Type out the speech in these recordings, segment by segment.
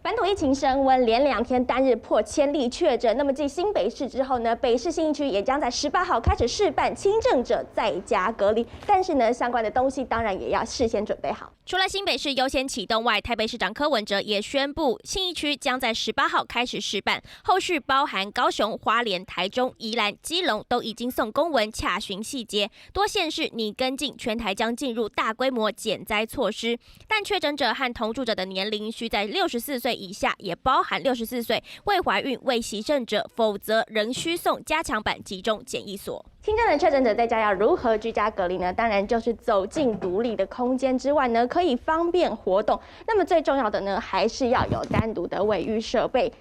本土疫情升温，连2天单日破1000例确诊。那么继新北市之后呢，北市信义区也将在18号开始试办轻症者在家隔离。但是呢，相关的东西当然也要事先准备好。除了新北市优先启动外，台北市长柯文哲也宣布，信义区将在18号开始试办，后续包含高雄、花莲、台中、宜兰、基隆都已经送公文洽询细节。多县市拟跟进，全台将进入大规模减灾措施，但确诊者和同住者的年龄需在64岁以下，也包含64岁、未怀孕、未洗肾者，否则仍需送加强版集中检疫所。轻症的确诊者在家要如何居家隔离呢？当然就是走进独立的空间之外呢，可以方便活动。那么最重要的呢，还是要有单独的卫浴设备。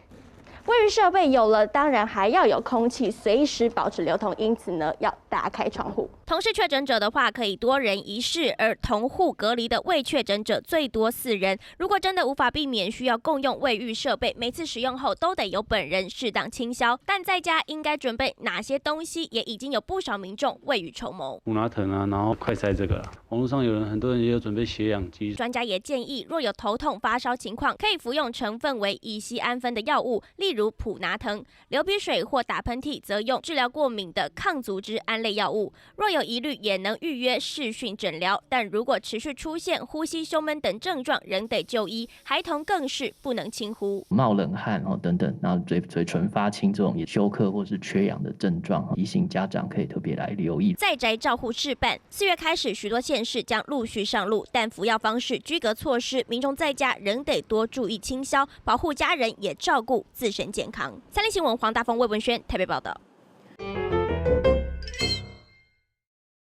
卫浴设备有了，当然还要有空气随时保持流通，因此呢，要打开窗户。同是确诊者的话，可以多人一室，而同户隔离的未确诊者最多4人。如果真的无法避免需要共用卫浴设备，每次使用后都得由本人适当清消。但在家应该准备哪些东西，也已经有不少民众未雨绸缪。普拿疼啊，然后快筛这个网络上很多人也有准备血氧机。专家也建议，若有头痛、发烧情况，可以服用成分为乙酰氨酚的药物，例如普拿疼；流鼻水或打喷嚏，则用治疗过敏的抗组织胺类药物。若有疑虑，也能预约视讯诊疗，但如果持续出现呼吸、胸闷等症状，仍得就医。孩童更是不能轻忽，冒冷汗等等，然后嘴唇发青这种也休克或是缺氧的症状，提醒家长可以特别来留意。在宅照护试办，4月开始，许多县市将陆续上路，但服药方式、居隔措施，民众在家仍得多注意清消，保护家人，也照顾自身健康。3立新闻黄大丰、魏文轩台北报道。